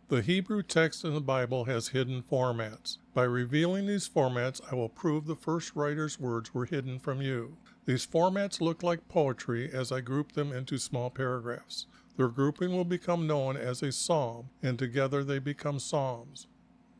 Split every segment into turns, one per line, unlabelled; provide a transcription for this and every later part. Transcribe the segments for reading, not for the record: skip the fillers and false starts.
The Hebrew text in the Bible has hidden formats. By revealing these formats, I will prove the first writer's words were hidden from you. These formats look like poetry as I group them into small paragraphs. Their grouping will become known as a psalm, and together they become psalms.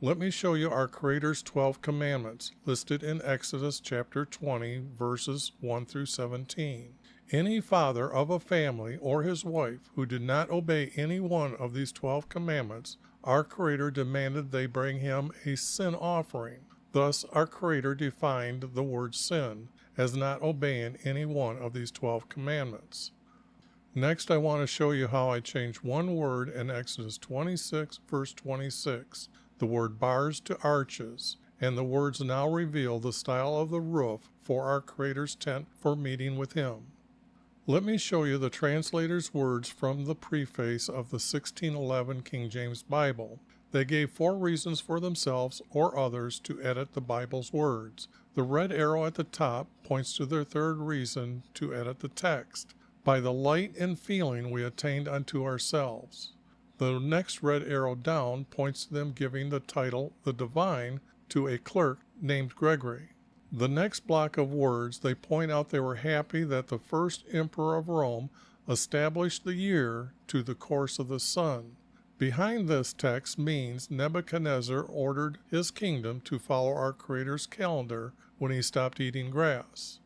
Let me show you our Creator's 12 commandments, listed in Exodus chapter 20, verses 1 through 17. Any father of a family or his wife who did not obey any one of these 12 commandments, our Creator demanded they bring him a sin offering. Thus, our Creator defined the word sin as not obeying any one of these 12 commandments. Next, I want to show you how I changed one word in Exodus 26, verse 26, the word bars to arches, and the words now reveal the style of the roof for our Creator's tent for meeting with Him. Let me show you the translator's words from the preface of the 1611 King James Bible. They gave 4 reasons for themselves or others to edit the Bible's words. The red arrow at the top points to their 3rd reason to edit the text. By the light and feeling we attained unto ourselves. The next red arrow down points to them giving the title, the Divine, to a clerk named Gregory. The next block of words, they point out they were happy that the first emperor of Rome established the year to the course of the sun. Behind this text means Nebuchadnezzar ordered his kingdom to follow our Creator's calendar when he stopped eating grass.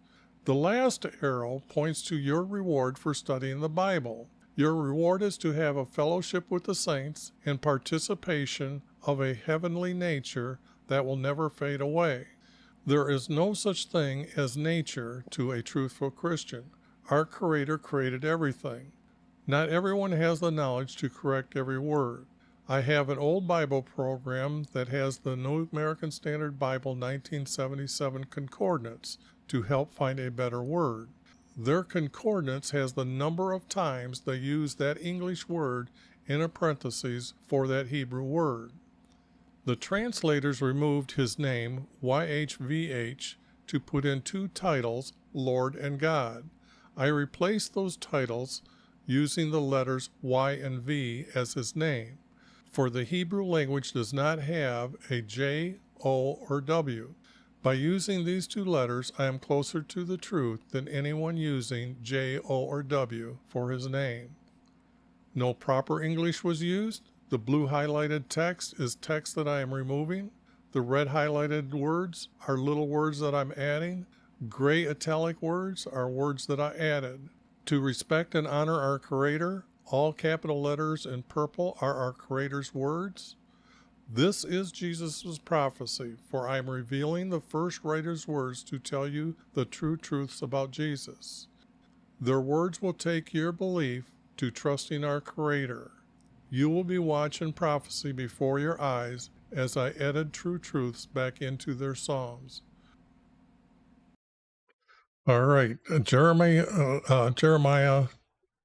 The last arrow points to your reward for studying the Bible. Your reward is to have a fellowship with the saints and participation of a heavenly nature that will never fade away. There is no such thing as nature to a truthful Christian. Our Creator created everything. Not everyone has the knowledge to correct every word. I have an old Bible program that has the New American Standard Bible 1977 concordance to help find a better word. Their concordance has the number of times they use that English word in a parenthesis for that Hebrew word. The translators removed his name, YHVH, to put in 2 titles, Lord and God. I replaced those titles using the letters Y and V as his name, for the Hebrew language does not have a J, O, or W. By using these 2 letters, I am closer to the truth than anyone using J, O, or W for his name. No proper English was used. The blue highlighted text is text that I am removing. The red highlighted words are little words that I'm adding. Gray italic words are words that I added. To respect and honor our Creator, all capital letters in purple are our Creator's words. This is Jesus' prophecy, for I am revealing the first writer's words to tell you the true truths about Jesus. Their words will take your belief to trusting our Creator. You will be watching prophecy before your eyes as I edit true truths back into their psalms. All right, Jeremiah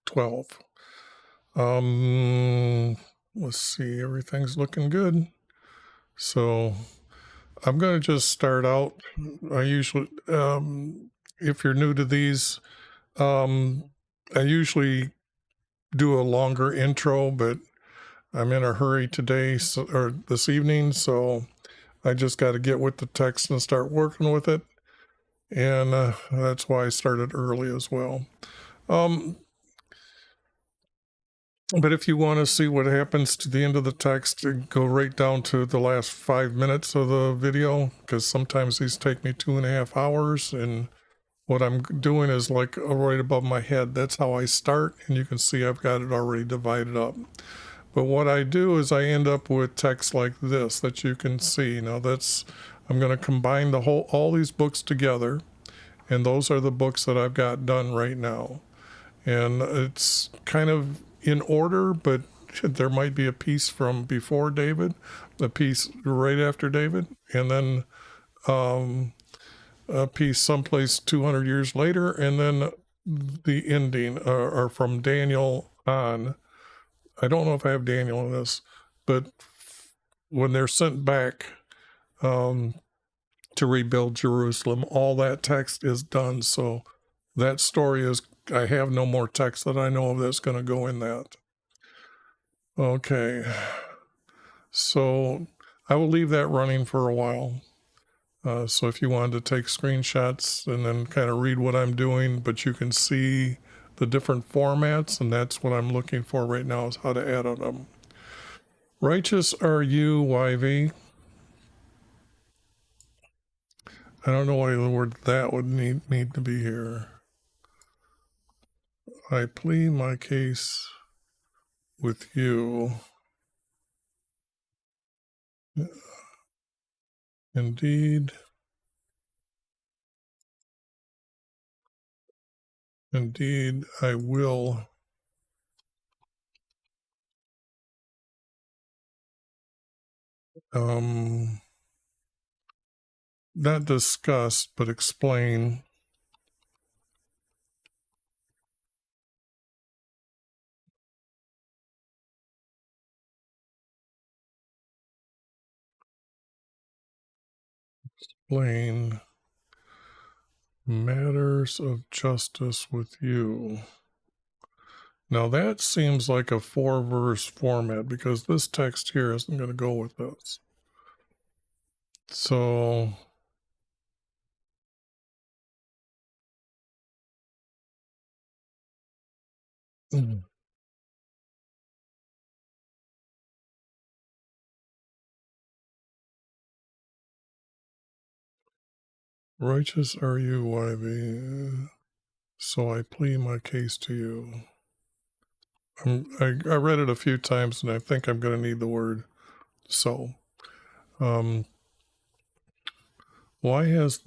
12. Let's see, everything's looking good. So I'm going to just start out. I usually, if you're new to these, I usually do a longer intro, but I'm in a hurry today or this evening, so I just got to get with the text and start working with it. And that's why I started early as well. But if you want to see what happens to the end of the text, go right down to the last 5 minutes of the video, because sometimes these take me 2.5 hours, and what I'm doing is like right above my head. That's how I start, and you can see I've got it already divided up. But what I do is I end up with text like this that you can see. Now I'm going to combine all these books together, and those are the books that I've got done right now. And it's kind of in order, but there might be a piece from before David, a piece right after David, and then a piece someplace 200 years later, and then the ending are from Daniel on. I don't know if I have Daniel in this, but when they're sent back to rebuild Jerusalem, all that text is done. So that story is, I have no more text that I know of that's going to go in that. Okay. So I will leave that running for a while. So if you wanted to take screenshots and then kind of read what I'm doing, but you can see the different formats, and that's what I'm looking for right now, is how to add them. Righteous are you, YV? I don't know why the word that would need to be here. I plead my case with you. Indeed, indeed, I will. Not discuss, but explain. Explain matters of justice with you. Now that seems like a 4-verse format, because this text here isn't going to go with this. So righteous are you, YV, so I plead my case to you. I read it a few times, and I think I'm going to need the word so. Why has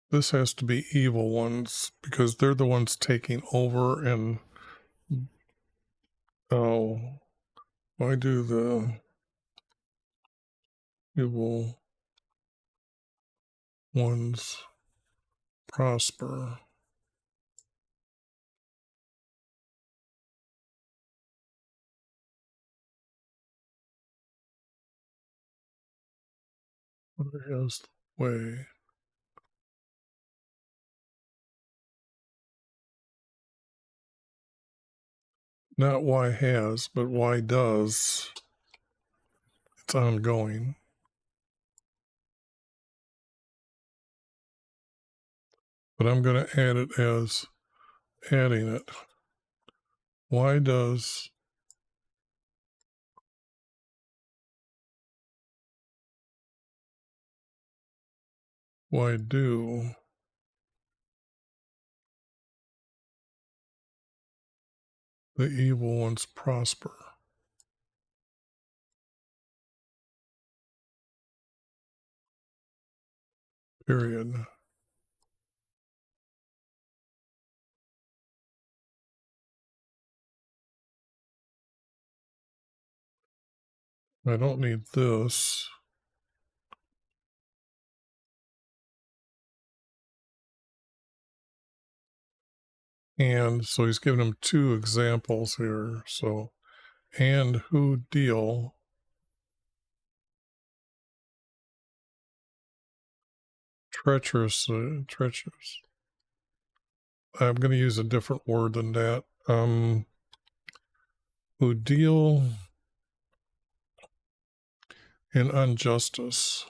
this has to be evil ones, because they're the ones taking over, and why do the evil ones prosper? What is the way? Not why has, but why does. It's ongoing. But I'm going to add it as adding it. Why does why do the evil ones prosper? Period. I don't need this. And so he's giving him 2 examples here. So, and who deal treacherous. Treacherous. I'm going to use a different word than that. Who deal in injustice.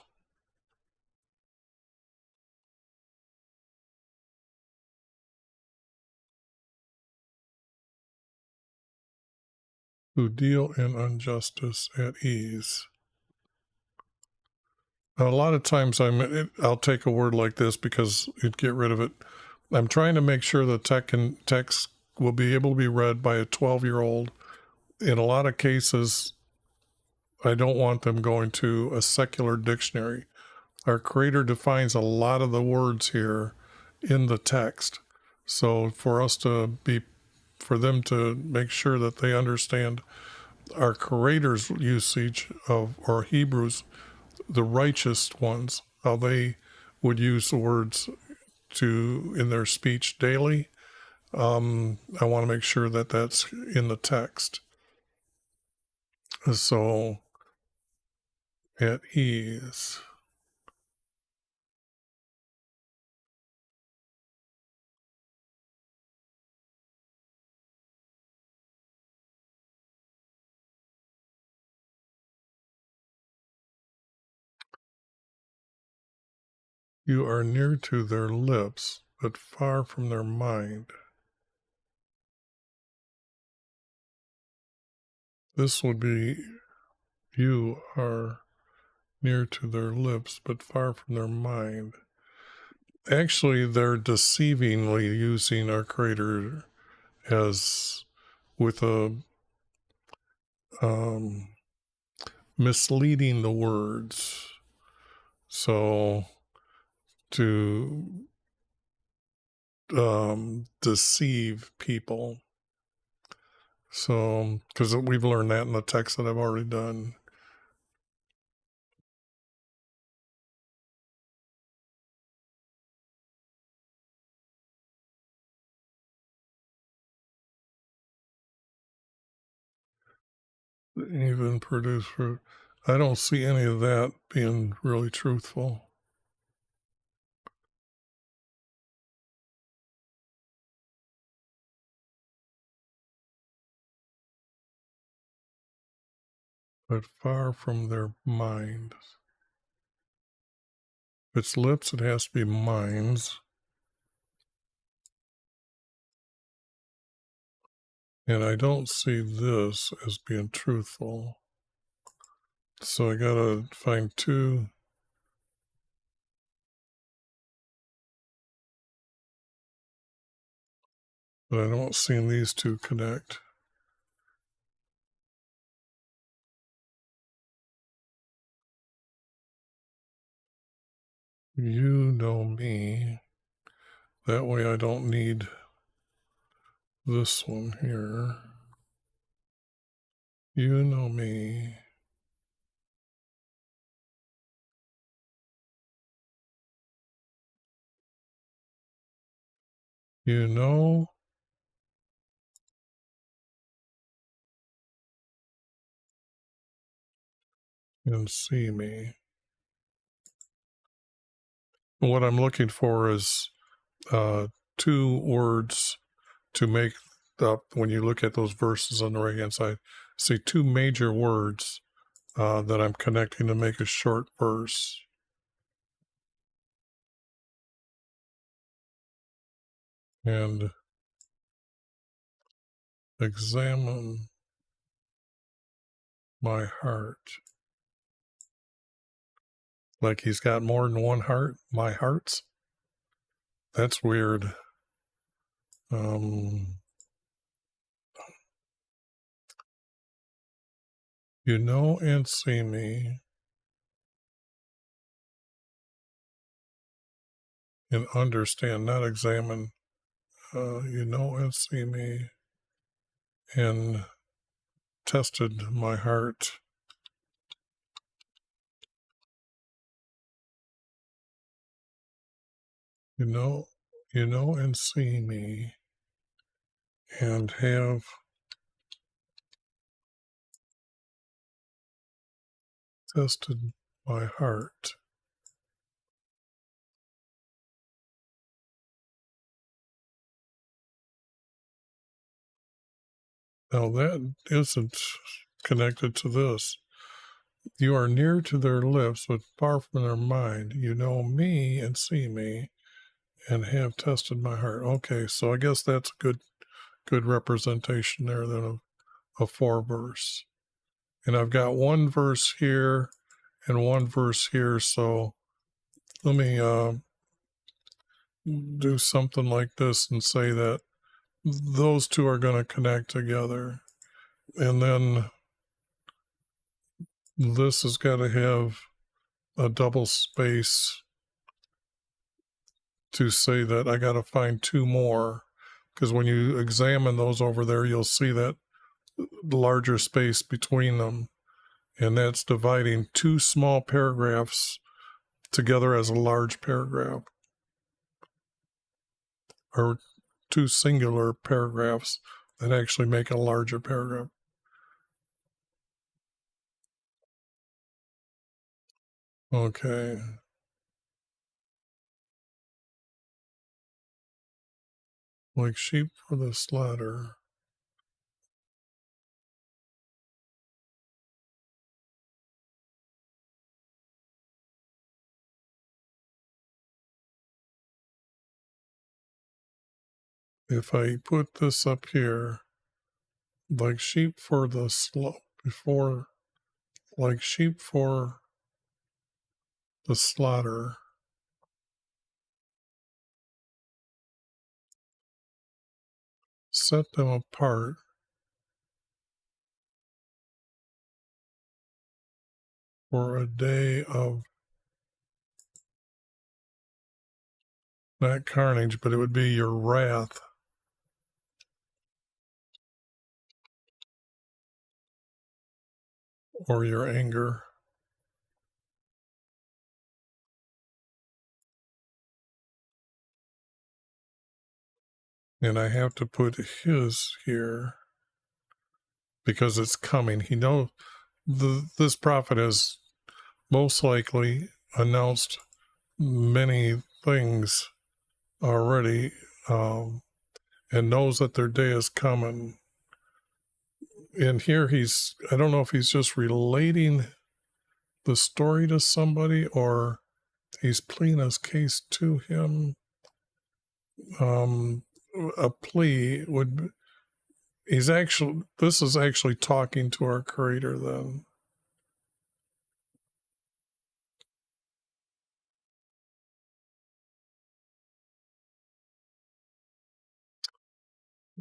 Who deal in injustice at ease. Now, a lot of times I'll take a word like this because it'd get rid of it. I'm trying to make sure the text will be able to be read by a 12-year-old. In a lot of cases, I don't want them going to a secular dictionary. Our Creator defines a lot of the words here in the text. So for them to make sure that they understand our Creator's usage of, or Hebrews, the righteous ones, how they would use the words in their speech daily. I want to make sure that that's in the text. So, at ease. You are near to their lips, but far from their mind. This would be, you are near to their lips, but far from their mind. Actually, they're deceivingly using our Creator as with a um, misleading the words. So to deceive people. So, because we've learned that in the text that I've already done. Even produce fruit. I don't see any of that being really truthful. But far from their minds. If it's lips, it has to be minds. And I don't see this as being truthful. So I gotta find two. But I don't see these two connect. You know me. That way I don't need this one here. You know me. You know and see me. What I'm looking for is two words to make up, when you look at those verses on the right hand side, see two major words that I'm connecting to make a short verse. And examine my heart. Like he's got more than one heart, my heart's. That's weird. You know and see me and understand, not examine. You know and see me and tested my heart. You know and see me and have tested my heart. Now that isn't connected to this. You are near to their lips, but far from their mind. You know me and see me and have tested my heart. Okay, so I guess that's a good representation there then of a 4-verse. And I've got one verse here and one verse here, so let me do something like this and say that those two are going to connect together. And then this has got to have a double space to say that I got to find two more. Because when you examine those over there, you'll see that larger space between them. And that's dividing two small paragraphs together as a large paragraph, or two singular paragraphs that actually make a larger paragraph. Okay. Like sheep for the slaughter. if I put this up here, like sheep for the like sheep for the slaughter, set them apart for a day of not carnage, but it would be your wrath or your anger. And I have to put his here because it's coming. He knows this prophet has most likely announced many things already, and knows that their day is coming. And here I don't know if he's just relating the story to somebody or he's pleading his case to him. A plea would, this is actually talking to our creator then.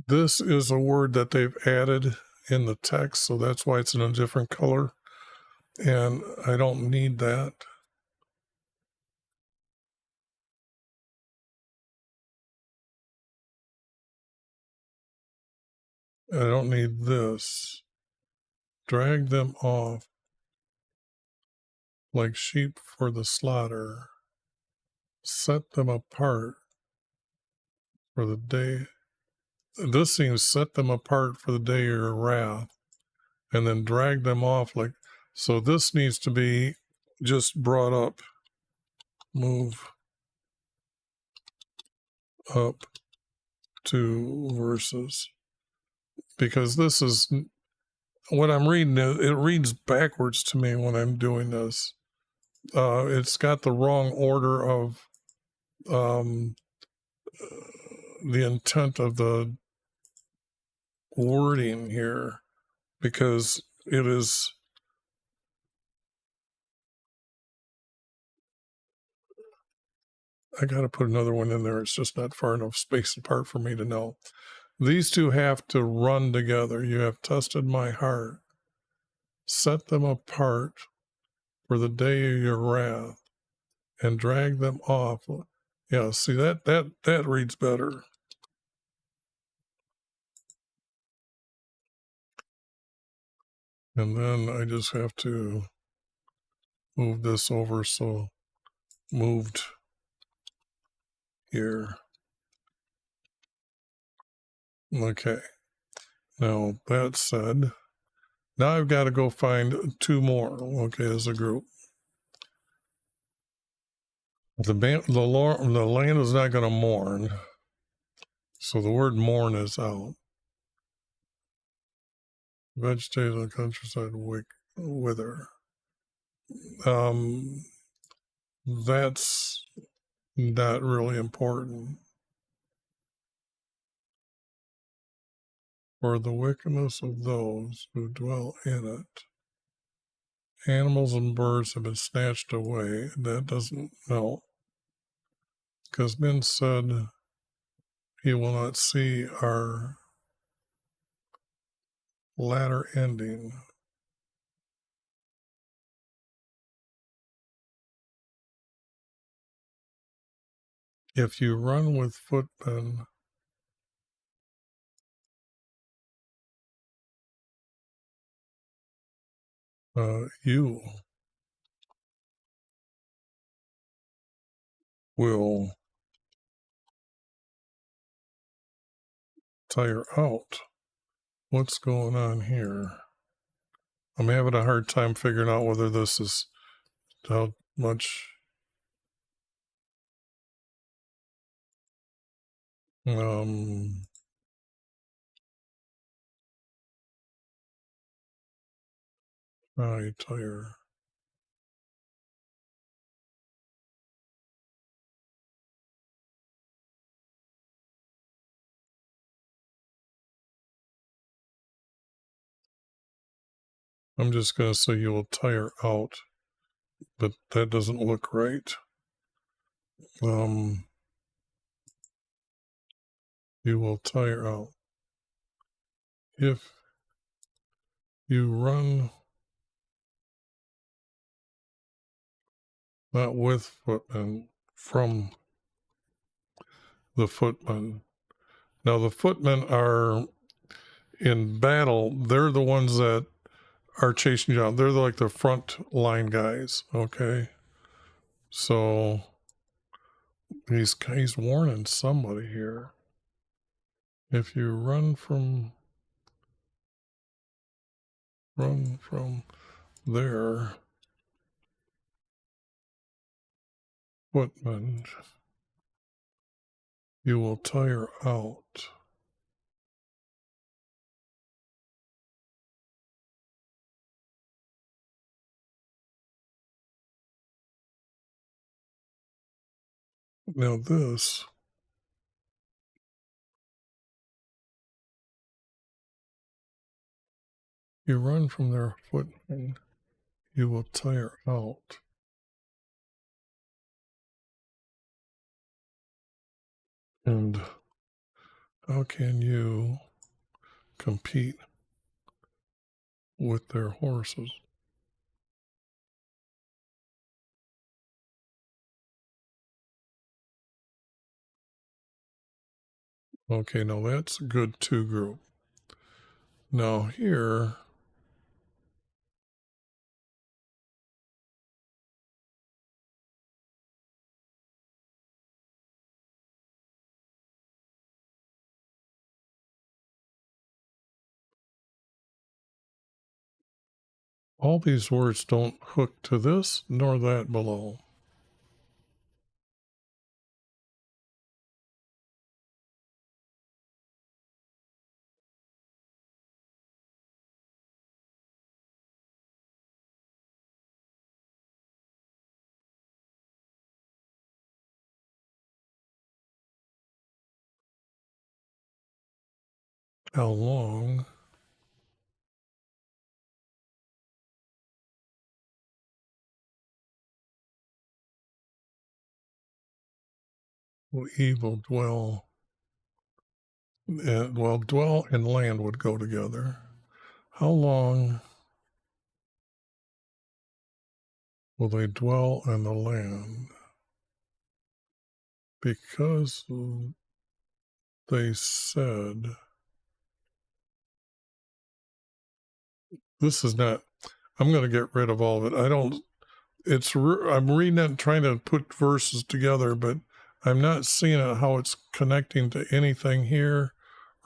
This is a word that they've added in the text, so that's why it's in a different color. And I don't need that. I don't need this. Drag them off like sheep for the slaughter. Set them apart for the day. This seems set them apart for the day of your wrath, and then drag them off like. So this needs to be just brought up. Move up 2 verses, because this is what I'm reading. It reads backwards to me when I'm doing this. It's got the wrong order of the intent of the wording here, because it is. I got to put another one in there. It's just not far enough space apart for me to know. These two have to run together. You have tested my heart. Set them apart for the day of your wrath and drag them off. Yeah, see that reads better. And then I just have to move this over, so moved here. Okay. Now that said, now I've got to go find 2 more. Okay, as a group. The land is not going to mourn, so the word mourn is out. Vegetation of the countryside wither. That's not really important. For the wickedness of those who dwell in it. Animals and birds have been snatched away. That doesn't, no. Because men said he will not see our latter ending. If you run with footmen, you will tire out. What's going on here? I'm having a hard time figuring out whether this is how much I tire. I'm just going to say you will tire out, but that doesn't look right. You will tire out. If you run not with footmen, from the footmen. Now the footmen are in battle. They're the ones that are chasing you down. They're like the front line guys. Okay, so he's warning somebody here. If you run from there, footmen, you will tire out. Now this, you run from their footmen, you will tire out. And how can you compete with their horses? Okay, now that's a good 2 group. Now here, all these words don't hook to this nor that below. How long will evil dwell? Well, dwell and land would go together. How long will they dwell in the land? Because they said, this is not, I'm going to get rid of all of it. I don't, I'm reading it and trying to put verses together, but I'm not seeing how it's connecting to anything here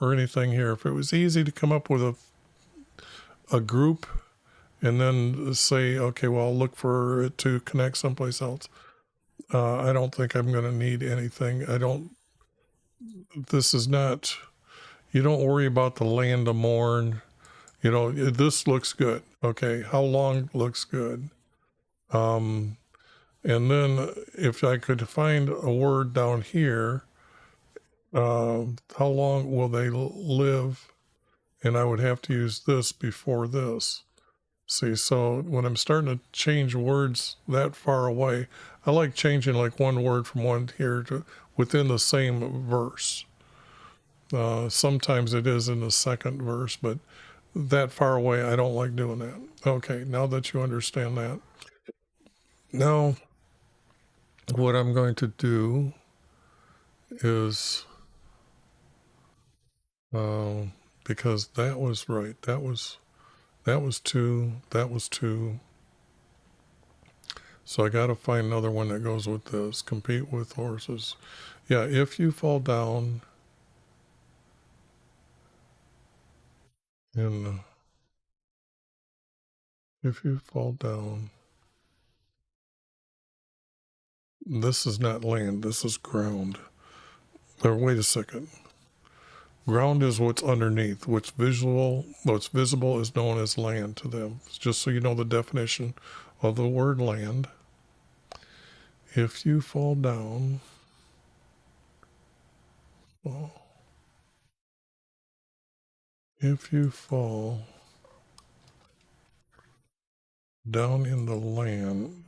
or anything here. If it was easy to come up with a group and then say, okay, well, I'll look for it to connect someplace else. I don't think I'm going to need anything. This is not, you don't worry about the land to mourn. This looks good. Okay, how long looks good? And then if I could find a word down here, how long will they live? And I would have to use this before this. See, so when I'm starting to change words that far away, I like changing like one word from one here to within the same verse. Sometimes it is in the second verse, but that far away, I don't like doing that. Okay, now that you understand that, now what I'm going to do is, because that was right, that was 2, that was 2. So I got to find another one that goes with this. Compete with horses. Yeah, if you fall down if you fall down, this is not land, this is ground. Or wait a second. Ground is what's underneath. What's visible is known as land to them. Just so you know the definition of the word land. If you fall down, if you fall down in the land,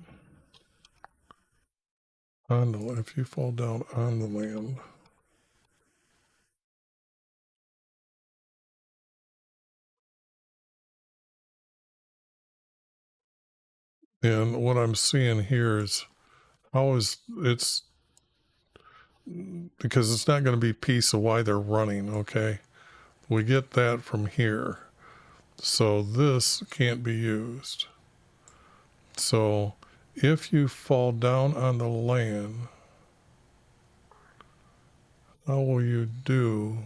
if you fall down on the land. And what I'm seeing here is how is it's because it's not going to be piece of why they're running, okay? We get that from here. So this can't be used. So if you fall down on the land, how will you do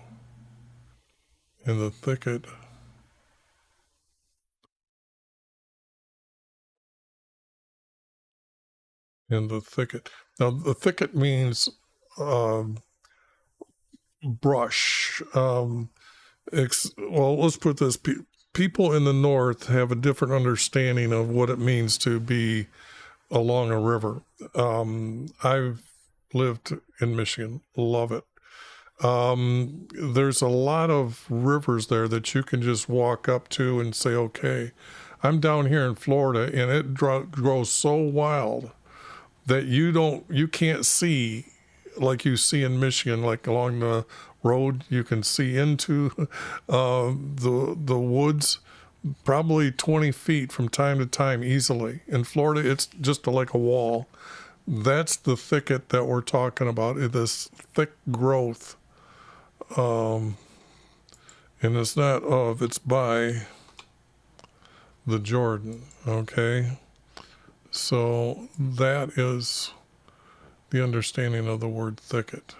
in the thicket? In the thicket. Now, the thicket means um, brush. Well, let's put this: people in the north have a different understanding of what it means to be along a river. I've lived in Michigan, love it. There's a lot of rivers there that you can just walk up to and say, okay, I'm down here in Florida, and it grows so wild that you can't see like you see in Michigan, like along the road, you can see into the woods probably 20 feet from time to time easily. In Florida, it's just like a wall. That's the thicket that we're talking about, this thick growth. And it's not of, it's by the Jordan, okay? So that is the understanding of the word thicket.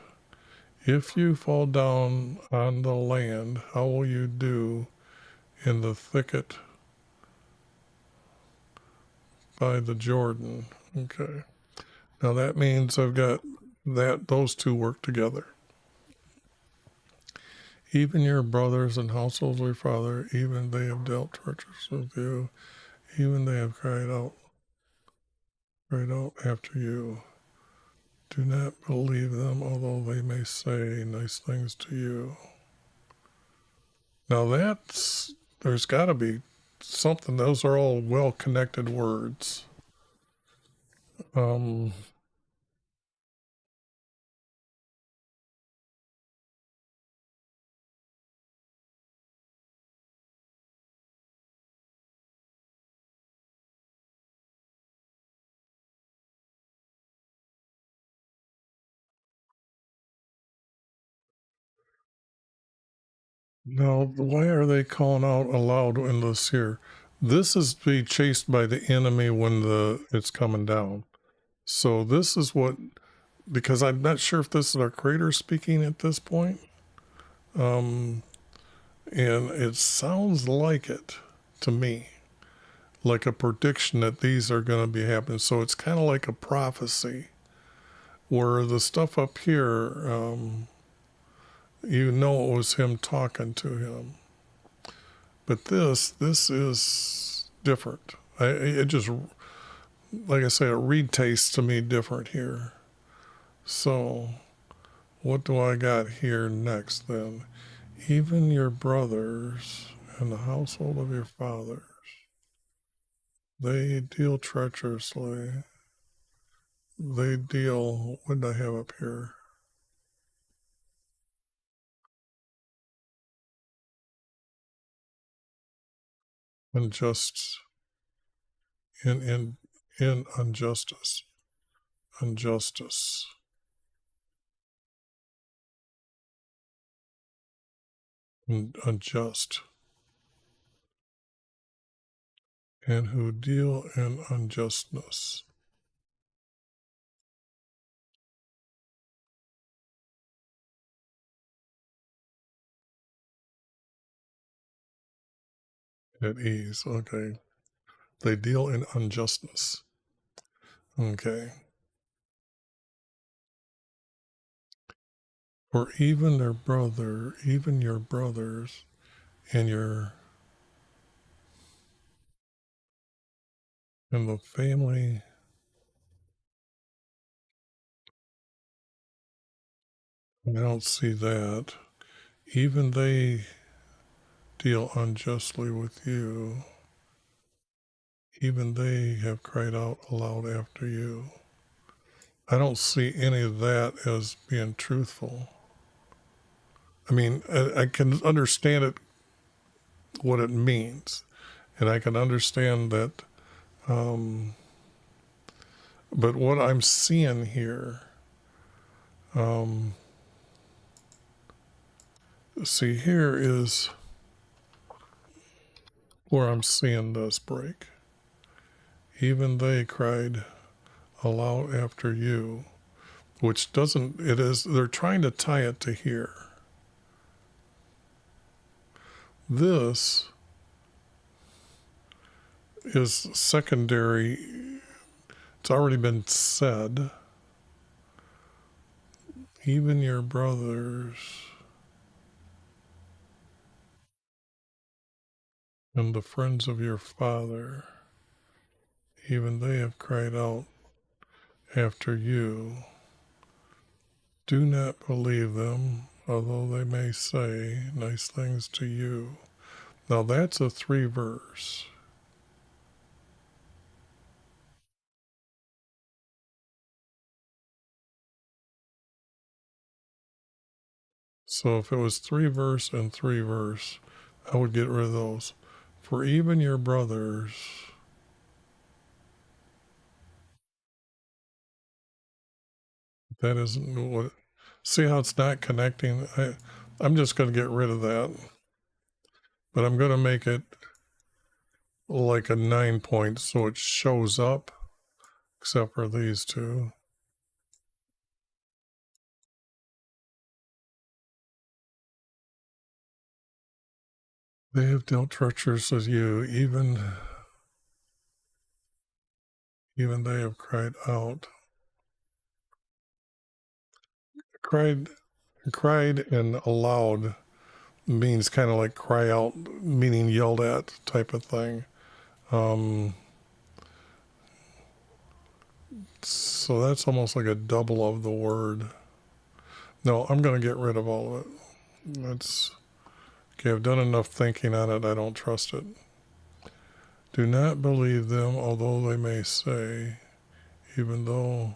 If you fall down on the land, how will you do in the thicket by the Jordan? Okay. Now that means I've got those two work together. Even your brothers and households of your father, even they have dealt treacherously with you, even they have cried out after you. Do not believe them, although they may say nice things to you. Now there's got to be something. Those are all well-connected words. Um, Now, why are they calling out aloud in this here? This is to be chased by the enemy when it's coming down. So this is what, because I'm not sure if this is our creator speaking at this point. And it sounds like it to me, like a prediction that these are going to be happening. So it's kind of like a prophecy where the stuff up here, it was him talking to him. But this is different. It just, like I say, it read tastes to me different here. So what do I got here next then? Even your brothers and the household of your fathers, they deal treacherously. They deal, what did I have up here? Unjust, in injustice, injustice, unjust, and who deal in unjustness. At ease, okay. They deal in unjustness, okay. For even even your brothers and the family, I don't see that. Even they deal unjustly with you. Even they have cried out aloud after you. I don't see any of that as being truthful. I mean, I can understand it, what it means, and I can understand that. But what I'm seeing here, see, here is where I'm seeing this break. Even they cried aloud after you, which doesn't, it is, they're trying to tie it to here. This is secondary. It's already been said. Even your brothers and the friends of your father, even they have cried out after you. Do not believe them, although they may say nice things to you. Now that's a 3 verse. So if it was 3 verse and 3 verse, I would get rid of those. For even your brothers, that isn't what, see how it's not connecting? I'm just going to get rid of that, but I'm going to make it like a 9 point so it shows up, except for these two. They have dealt treacherous with you, even they have cried out. Cried and aloud means kind of like cry out, meaning yelled at type of thing. So that's almost like a double of the word. No, I'm going to get rid of all of it. That's okay. I've done enough thinking on it. I don't trust it. Do not believe them, although they may say, even though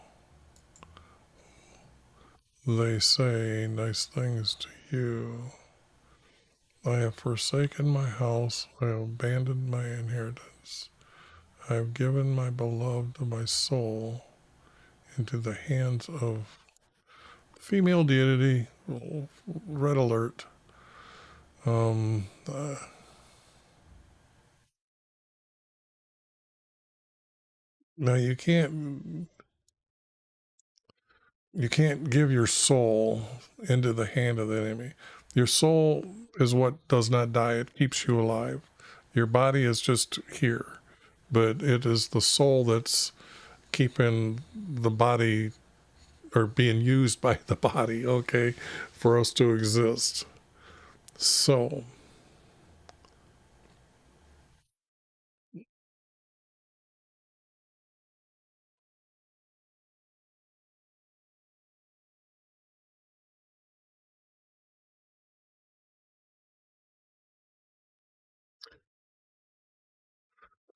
they say nice things to you. I have forsaken my house. I have abandoned my inheritance. I have given my beloved, my soul, into the hands of female deity. Red alert. Um, uh, Now you can't give your soul into the hand of the enemy. Your soul is what does not die. It keeps you alive. Your body is just here, but it is the soul that's keeping the body or being used by the body, okay, for us to exist. So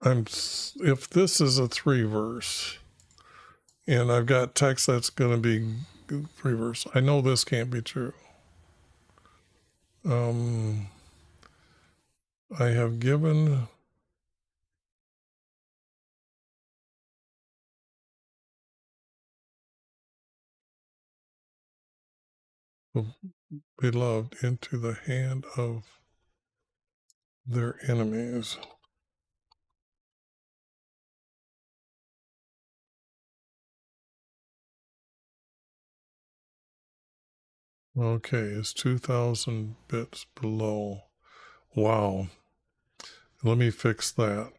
if this is a 3 verse and I've got text that's going to be 3 verse, I know this can't be true. I have given the beloved into the hand of their enemies. Okay, it's 2,000 bits below. Wow. Let me fix that.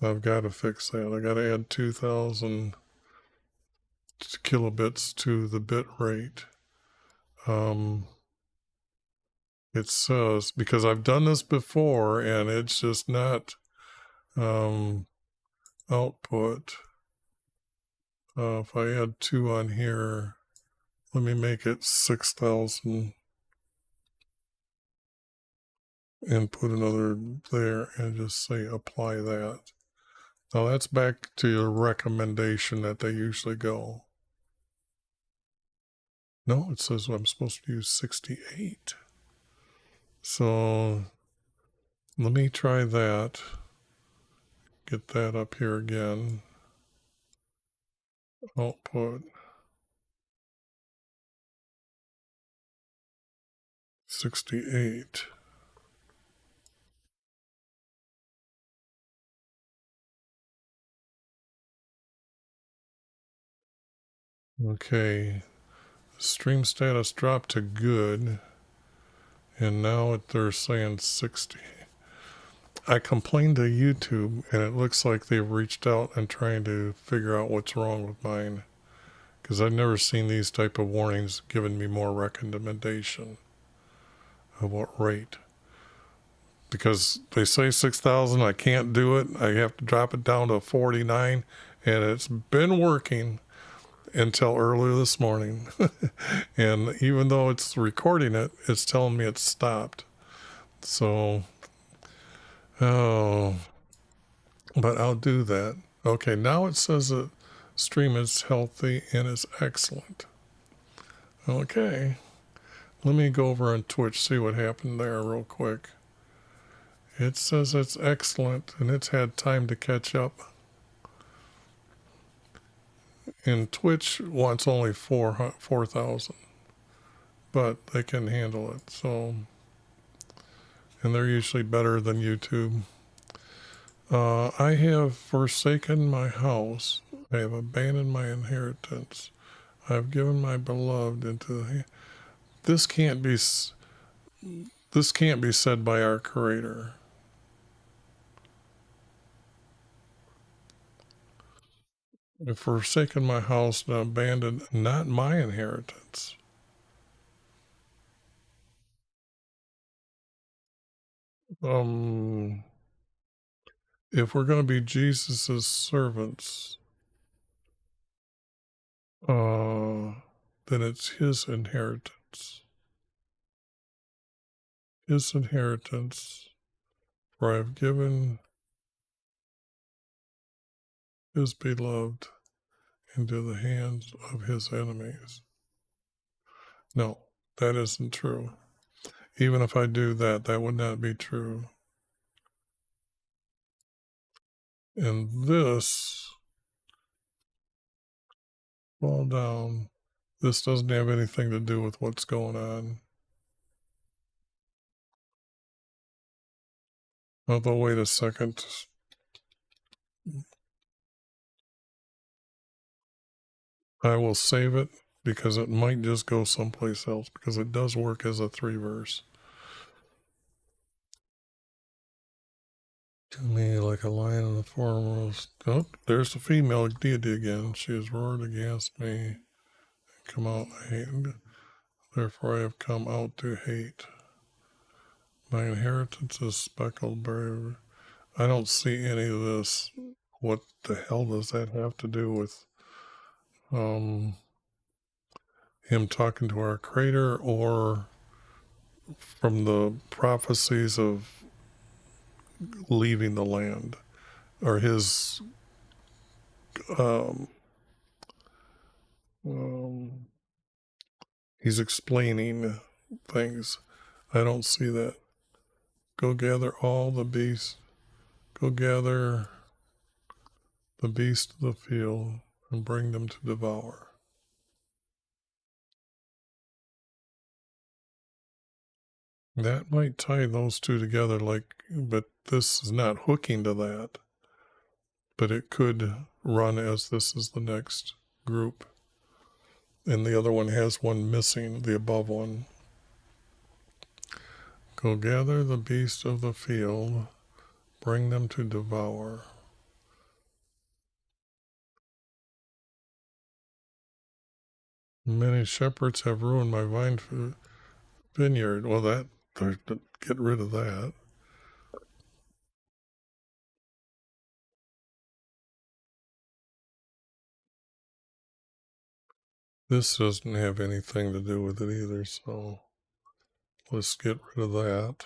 I've got to fix that. I got to add 2,000 kilobits to the bit rate. It says, because I've done this before and it's just not output. If I add 2 on here, let me make it 6,000 and put another there and just say apply that. Now that's back to your recommendation that they usually go. No, it says I'm supposed to use 68. So let me try that. Get that up here again. Output 68. Okay. Stream status dropped to good. And now they're saying 60. I complained to YouTube, and it looks like they've reached out and trying to figure out what's wrong with mine, because I've never seen these type of warnings giving me more recommendation of what rate. Because they say 6,000, I can't do it. I have to drop it down to 49, and it's been working until earlier this morning. And even though it's recording it, it's telling me it's stopped. So, oh, but I'll do that. Okay, now it says that stream is healthy and is excellent. Okay, let me go over on Twitch, see what happened there real quick. It says it's excellent and it's had time to catch up. And Twitch wants only 4,000, but they can handle it. So, and they're usually better than YouTube. I have forsaken my house. I have abandoned my inheritance. I have given my beloved into the. This can't be said by our Creator. I've forsaken my house and abandoned not my inheritance. If we're going to be Jesus's servants, then it's his inheritance. His inheritance, for I have given his beloved into the hands of his enemies. No, that isn't true. Even if I do that, that would not be true. And this, fall down, this doesn't have anything to do with what's going on. Although, wait a second. I will save it because it might just go someplace else, because it does work as a 3-verse. To me, like a lion in the foremost. Oh, there's the female deity again. She has roared against me. Come out, I hate. Therefore I have come out to hate. My inheritance is speckled berry. I don't see any of this. What the hell does that have to do with him talking to our Creator, or from the prophecies of leaving the land, or his he's explaining things. I don't see that. Go gather all the beasts. Go gather the beasts of the field and bring them to devour. That might tie those two together, but this is not hooking to that. But it could run as this is the next group. And the other one has one missing, the above one. Go gather the beasts of the field, bring them to devour. Many shepherds have ruined my vineyard. Well, get rid of that. This doesn't have anything to do with it either, so let's get rid of that.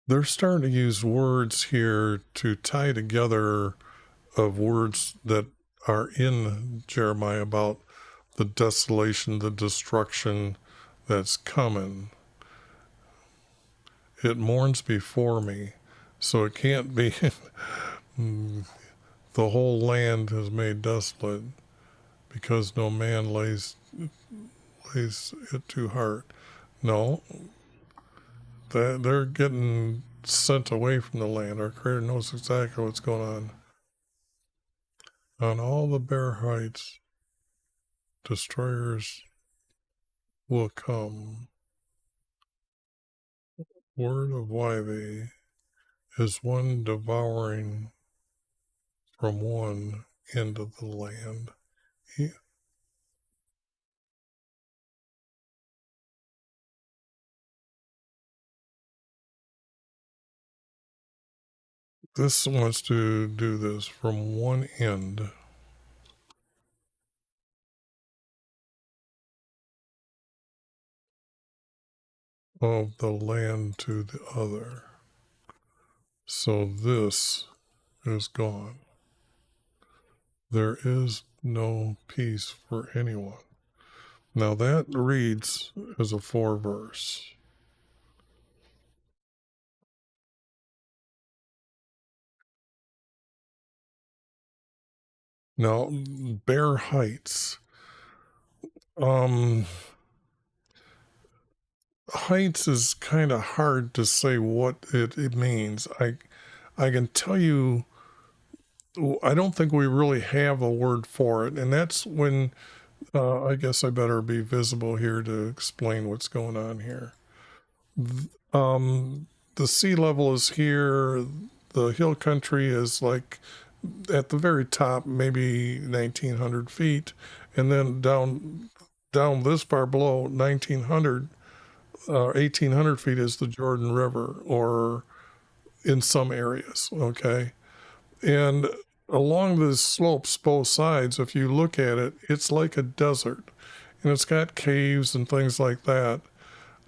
they're starting to use words here to tie together of words that are in Jeremiah about the desolation, the destruction that's coming. It mourns before me. So it can't be the whole land is made desolate because no man lays it to heart. No, they're getting sent away from the land. Our Creator knows exactly what's going on. On all the bare heights, destroyers will come. Word of YHVH is one devouring from one end of the land. This wants to do this from one end of the land to the other. So this is gone. There is no peace for anyone. Now that reads as a 4-verse. Now, bare heights. Heights is kind of hard to say what it means. I can tell you, I don't think we really have a word for it, and that's when I guess I better be visible here to explain what's going on here. The sea level is here. The hill country is like at the very top, maybe 1,900 feet, and then down this far below 1,900, 1,800 feet is the Jordan River, or in some areas. Okay, and along the slopes, both sides, if you look at it, it's like a desert, and it's got caves and things like that.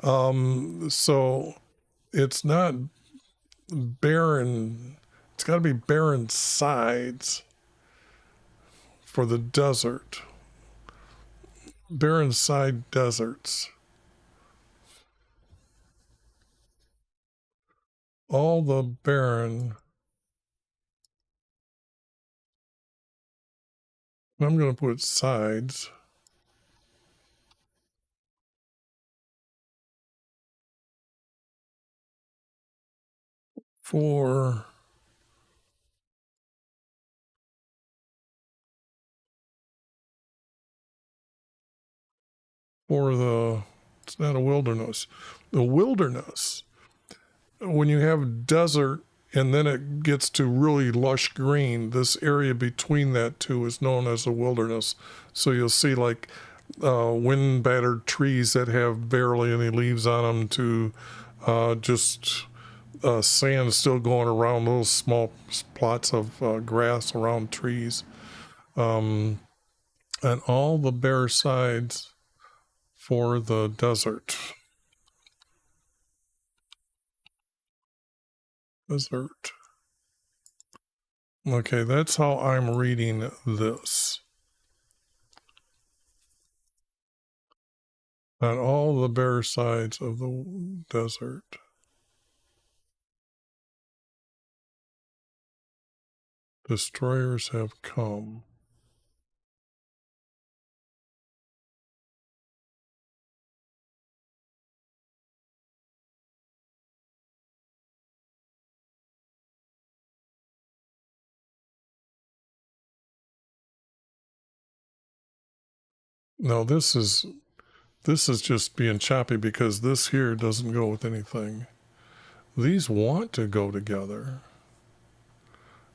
So it's not barren. It's got to be barren sides for the desert. Barren side deserts. All the barren. I'm going to put sides for the, it's not a wilderness. The wilderness, when you have desert and then it gets to really lush green, this area between that two is known as a wilderness. So you'll see like wind battered trees that have barely any leaves on them to just sand still going around, little small plots of grass around trees, and all the bare sides for the desert. Desert. Okay, that's how I'm reading this. On all the bare sides of the desert. Destroyers have come. Now this is just being choppy because this here doesn't go with anything. These want to go together.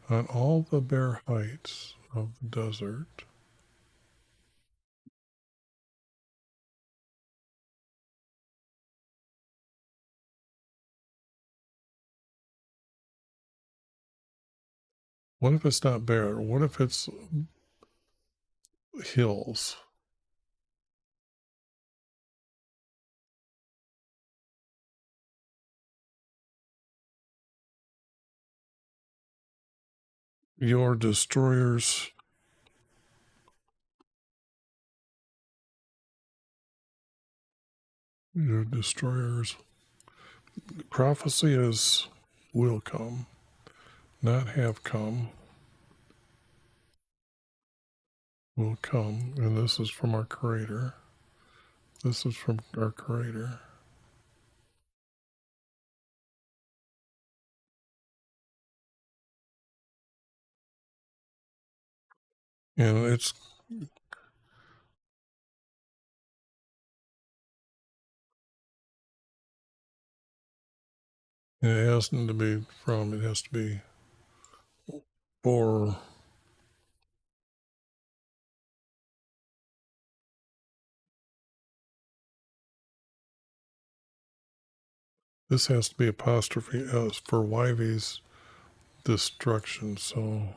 On all the bare heights of the desert. What if it's not bare? What if it's hills? your destroyers prophecy is will come, not have come, will come. And this is from our Creator. This is from our Creator. And it hasn't to be from, it has to be for. This has to be apostrophe S for YHVH'S destruction. So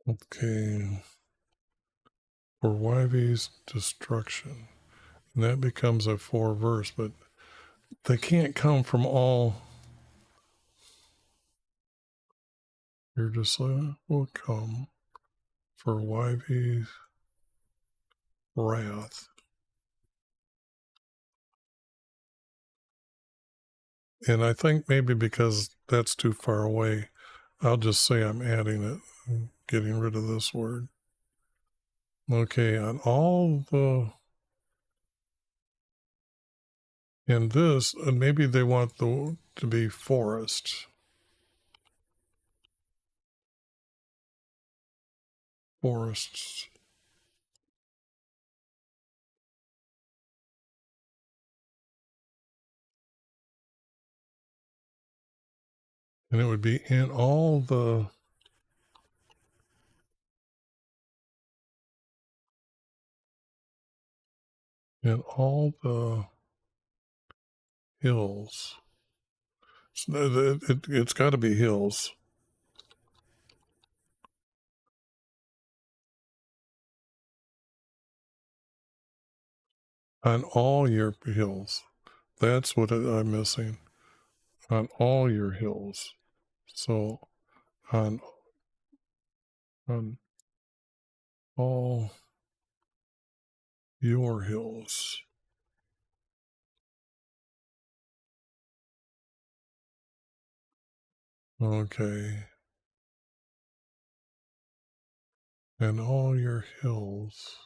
okay, for YHVH'S destruction, and that becomes a 4 verse, but they can't come from all. Your desire will come for YHVH'S wrath. And I think maybe because that's too far away, I'll just say I'm adding it, getting rid of this word. Okay, on all the, and this, maybe they want the to be forests. Forests. And it would be in all the hills. It's got to be hills. On all your hills. That's what I'm missing. On all your hills. So on all your hills. Okay. And all your hills.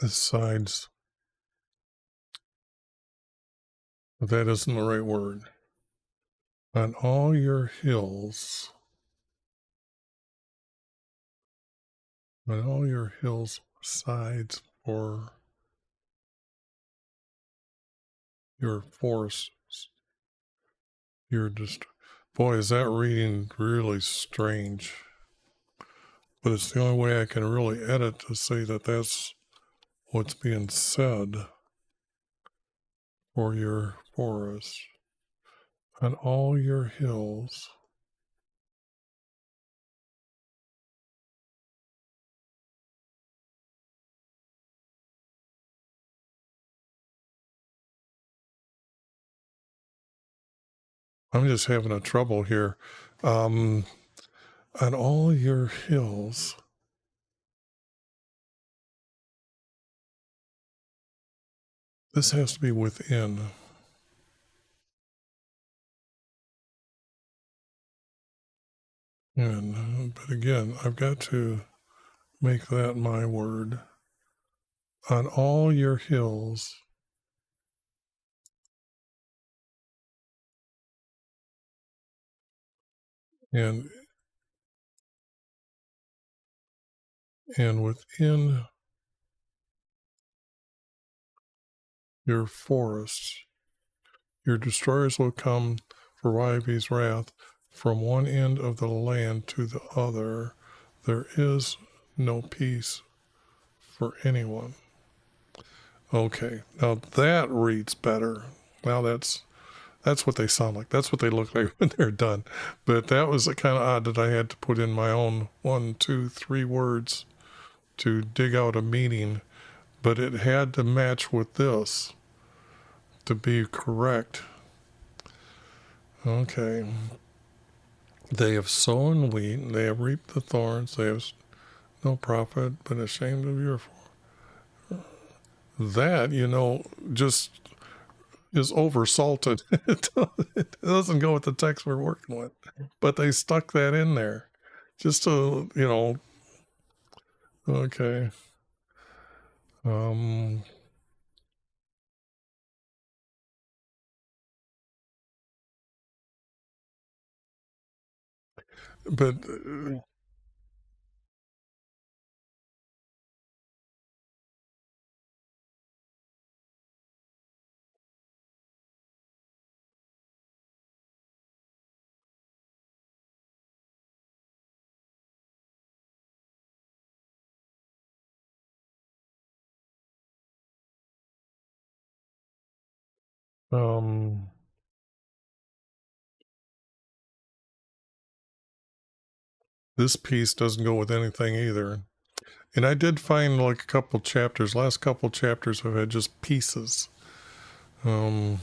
The sides. That isn't the right word. On all your hills. On all your hills sides for your forests. You're just, boy, is that reading really strange. But it's the only way I can really edit to say that that's what's being said for your forest. On all your hills. I'm just having a trouble here. On all your hills. This has to be within. And, but again, I've got to make that my word. On all your hills. And within your forests. Your destroyers will come for YHVH's wrath from one end of the land to the other. There is no peace for anyone. Okay, now that reads better. Now that's what they sound like. That's what they look like when they're done. But that was kind of odd that I had to put in my own 1, 2, 3 words to dig out a meaning, but it had to match with this to be correct. Okay. They have sown wheat, they have reaped the thorns, they have no profit, but ashamed of your. That, just is over salted. It doesn't go with the text we're working with, but they stuck that in there just to, okay. But um, this piece doesn't go with anything either. And I did find like a couple chapters, last couple chapters have had just pieces. And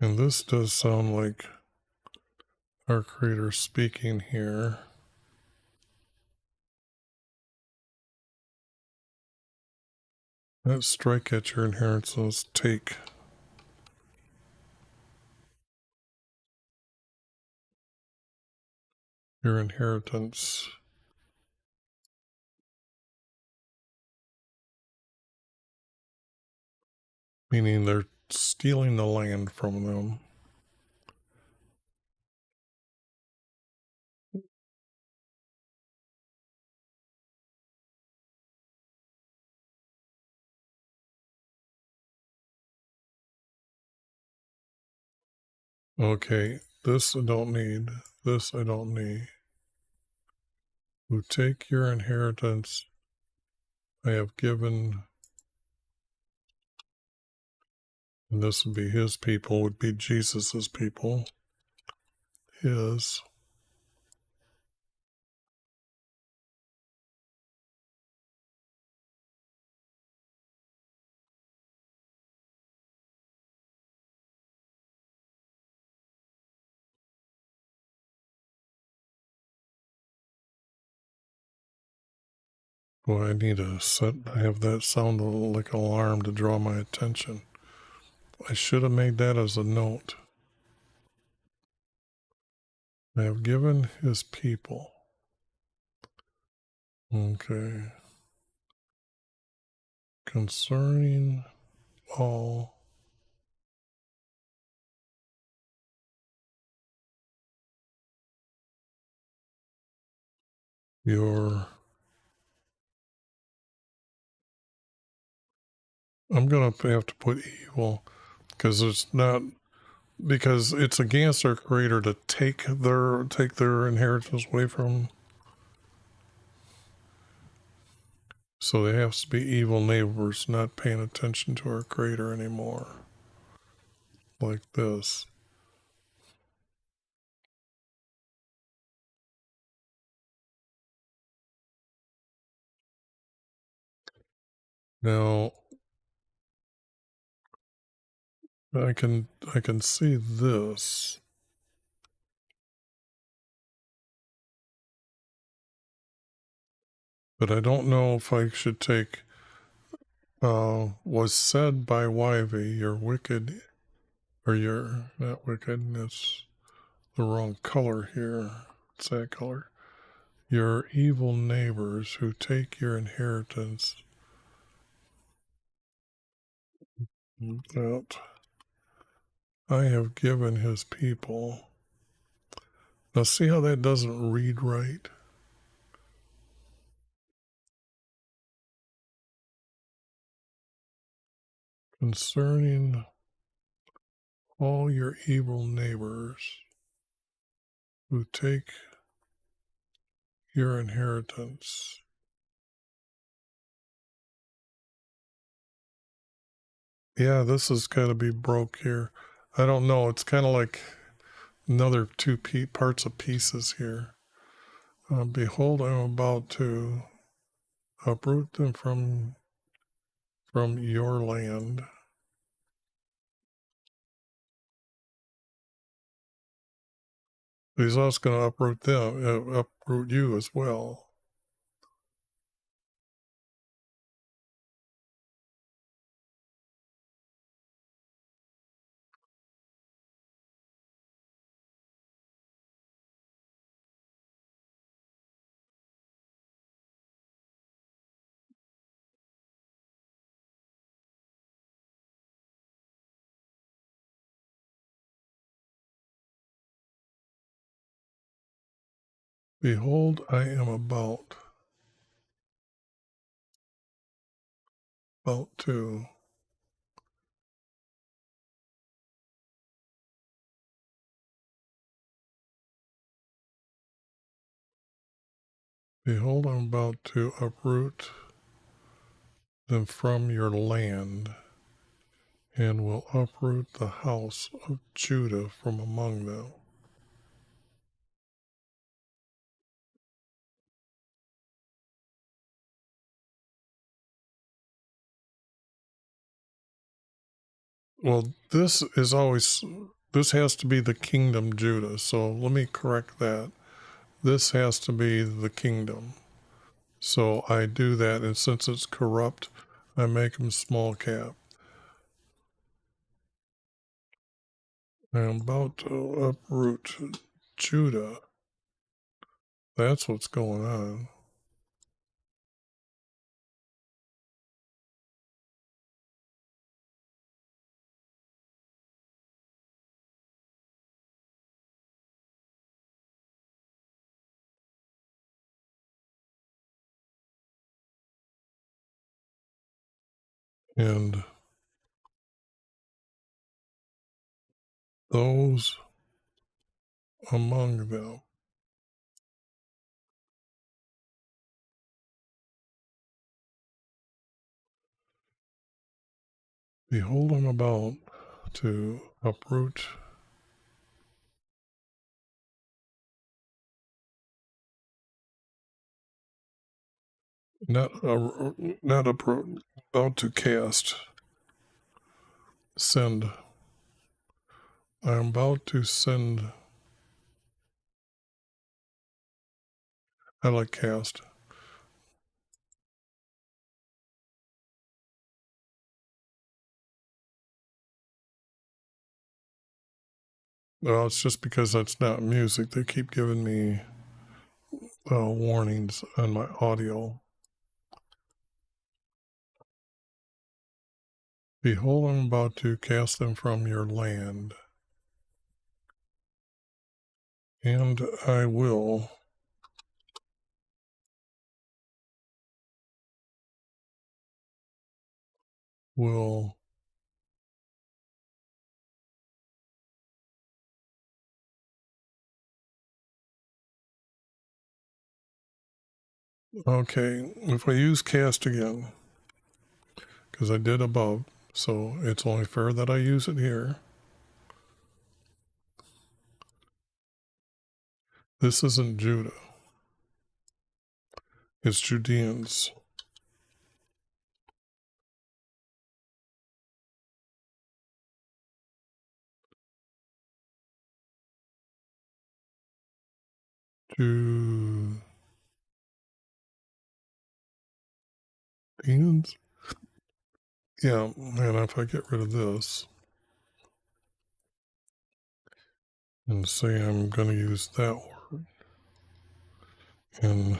this does sound like our creator speaking here. That strike at your inheritance, take your inheritance. Meaning they're stealing the land from them. Okay, this I don't need. This I don't need. Who take your inheritance I have given, and this would be his people, would be Jesus's people. His. Boy, I need to have that sound like an alarm to draw my attention. I should have made that as a note. I have given his people. Okay. Concerning all your. I'm going to have to put evil because it's against our creator to take their inheritance away from them. So they have to be evil neighbors, not paying attention to our creator anymore. Like this. Now I can see this. But I don't know if I should take was said by YV, you're wicked, or you're not wicked, that's the wrong color here. It's that color. Your evil neighbors who take your inheritance that I have given his people. Now see how that doesn't read right? concerning all your evil neighbors who take your inheritance. Yeah, this has got to be broke here. I don't know. It's kind of like another two parts of pieces here. Behold, I'm about to uproot them from your land. He's also going to uproot them, uproot you as well. Behold, I am about to behold, I'm about to uproot them from your land, and will uproot the house of Judah from among them. Well, this has to be the kingdom Judah. So let me correct that. This has to be the kingdom. So I do that, and since it's corrupt, I make them small cap. I am about to uproot Judah. That's what's going on. And those among them behold, I'm about to uproot not uproot, about to send. I am about to send. I like cast. Well, it's just because that's not music. They keep giving me warnings on my audio. Behold, I'm about to cast them from your land, and I will okay, if I use cast again, because I did above, so it's only fair that I use it here. This isn't Judah. It's Judeans. Judeans? Yeah, and if I get rid of this and say I'm going to use that word and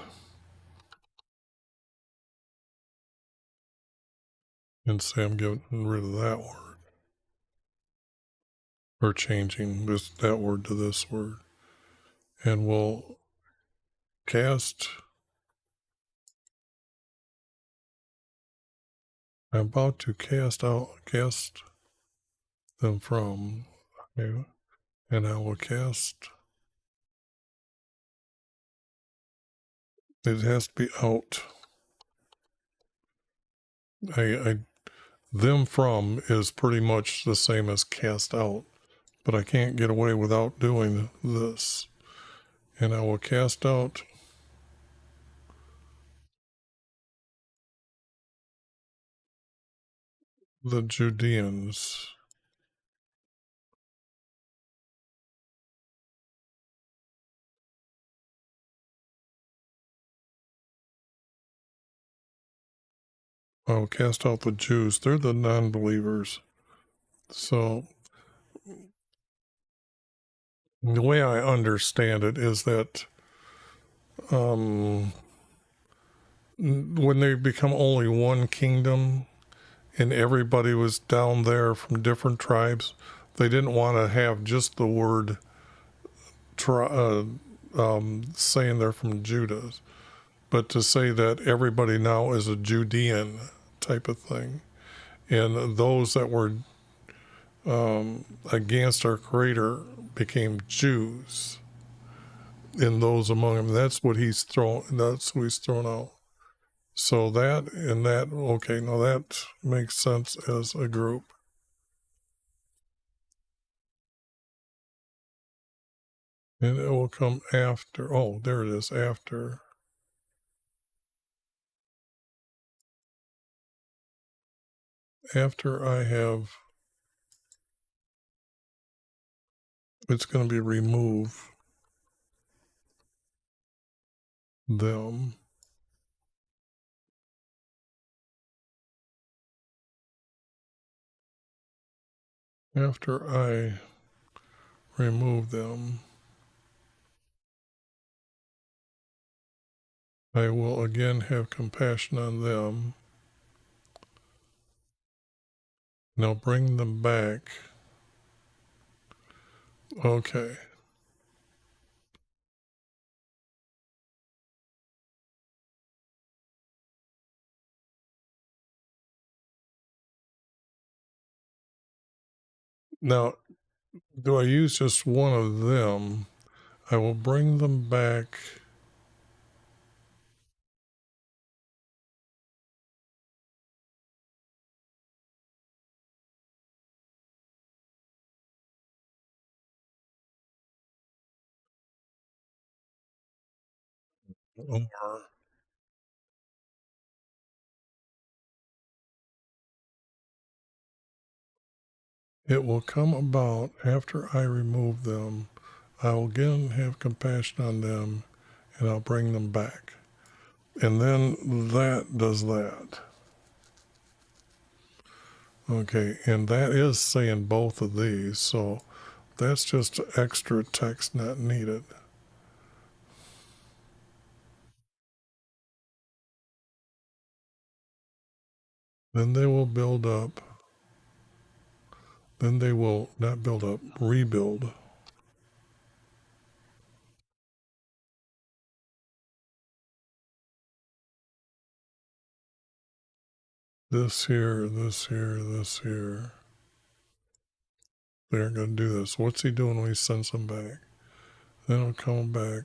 say I'm getting rid of that word or changing that word to this word, and we'll cast I'm about to cast them from you, and I will cast. It has to be out. Them from is pretty much the same as cast out, but I can't get away without doing this. And I will cast out the Judeans. I will cast out the Jews. They're the non-believers. So the way I understand it is that when they become only one kingdom and everybody was down there from different tribes, they didn't want to have just the word saying they're from Judah, but to say that everybody now is a Judean type of thing. And those that were against our Creator became Jews. And those among them, that's what he's thrown out. So that and that, okay, now that makes sense as a group. And it will come after, oh, there it is, after I have, it's going to be remove them. After I remove them, I will again have compassion on them. Now bring them back. Okay. Now, do I use just one of them? I will bring them back. Or it will come about after I remove them. I will again have compassion on them and I'll bring them back. And then that does that. Okay, and that is saying both of these, so that's just extra text not needed. Then they will build up. Then they will not build up, rebuild. This here, this here, this here. They're going to do this. What's he doing when he sends them back? Then it'll come back.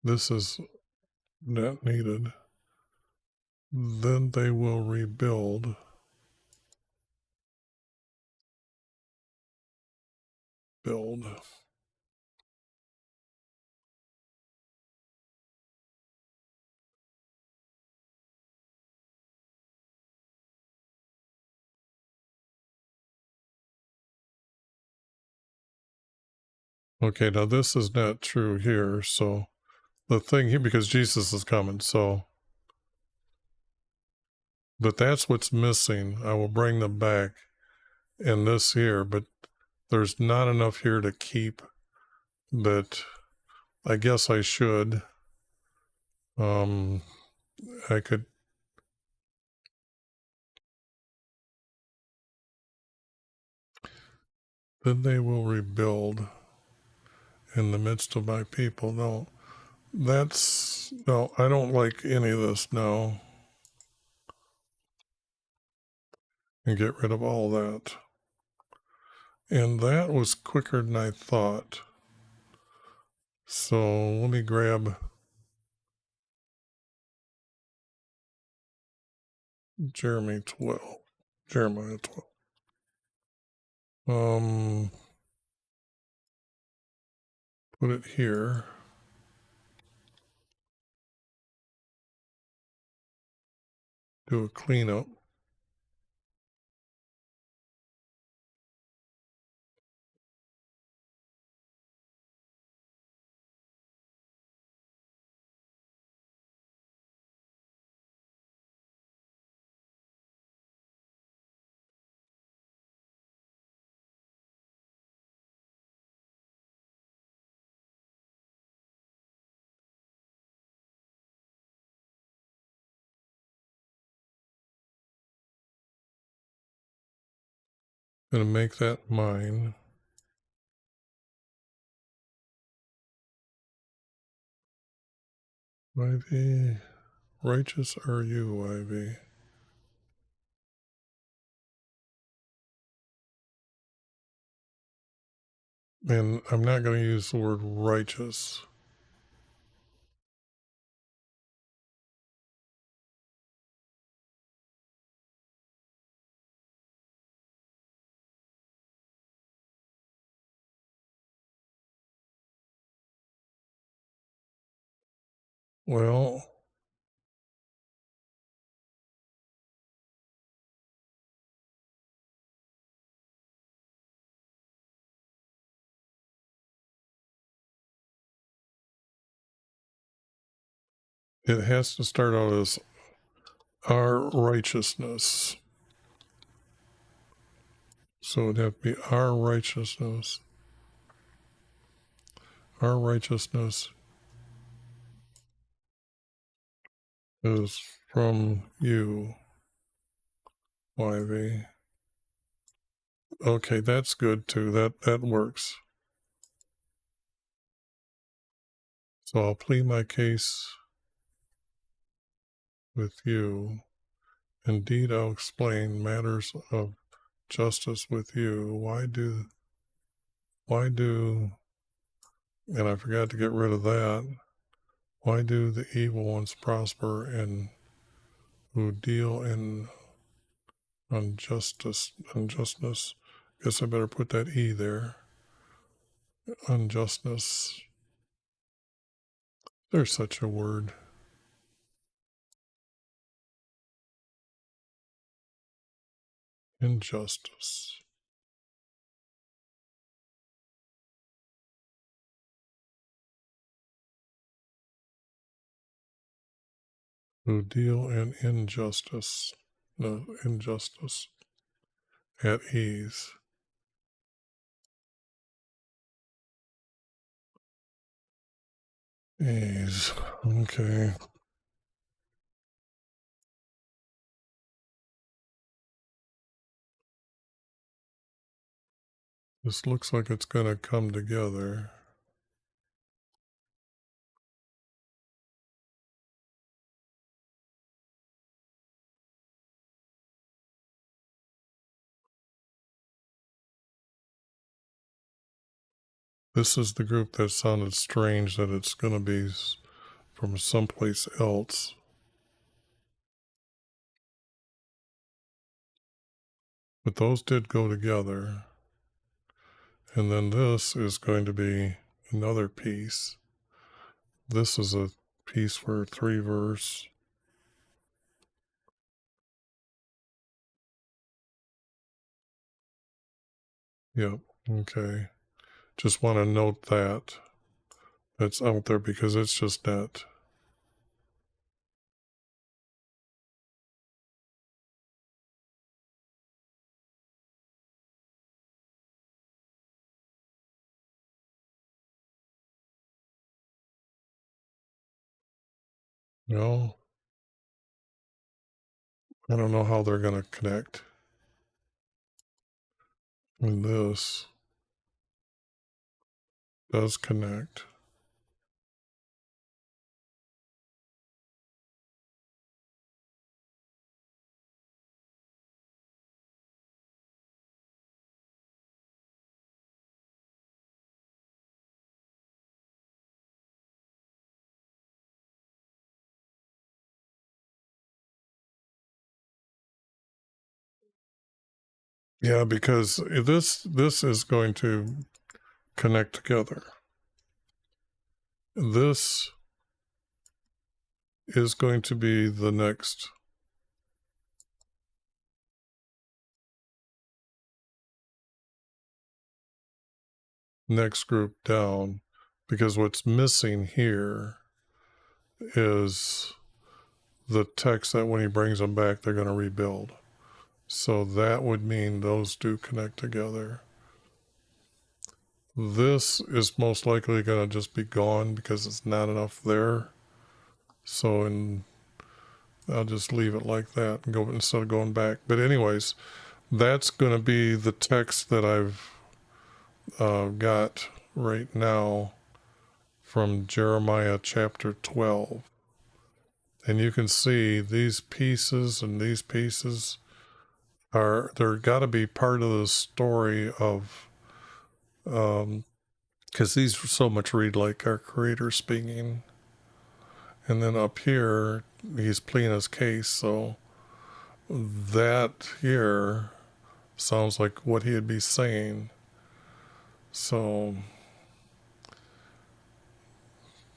This is not needed. Then they will rebuild. Build. Okay, now this is not true here. So the thing here, because Jesus is coming, so, but that's what's missing. I will bring them back in this here, but there's not enough here to keep, but I guess I should. I could. Then they will rebuild, in the midst of my people. No, no, I don't like any of this now. And get rid of all that. And that was quicker than I thought. So let me grab Jeremiah 12. Put it here. Do a cleanup. Gonna make that mine. Ivy, righteous are you, Ivy? And I'm not going to use the word righteous. Well, it has to start out as our righteousness. So it'd have to be our righteousness. Our righteousness is from you, YV. Okay, that's good too. That works. So I'll plead my case with you. Indeed, I'll explain matters of justice with you. Why do, and I forgot to get rid of that. Why do the evil ones prosper and who deal in unjustness? Guess I better put that E there. Unjustness. There's such a word. Injustice. Who deal in injustice. No, injustice. At ease. Ease. Okay. This looks like it's going to come together. This is the group that sounded strange that it's going to be from someplace else. But those did go together. And then this is going to be another piece. This is a piece for 3 verse. Yep. Okay. Just want to note that. That's out there because it's just that. No, I don't know how they're going to connect. And this. does connect. Yeah, because this is going to connect together. This is going to be the next group down, because what's missing here is the text that when he brings them back, they're going to rebuild. So that would mean those do connect together. This is most likely going to just be gone because it's not enough there. So I'll just leave it like that and go instead of going back. But anyways, that's going to be the text that I've got right now from Jeremiah chapter 12. And you can see these pieces and these pieces they're got to be part of the story of, because these so much read like our Creator speaking. And then up here, he's pleading his case. So that here sounds like what he'd be saying. So,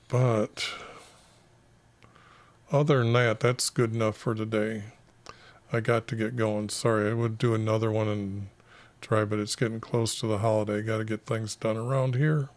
but other than that, that's good enough for today. I got to get going. Sorry, I would do another one and try, but it's getting close to the holiday. Got to get things done around here.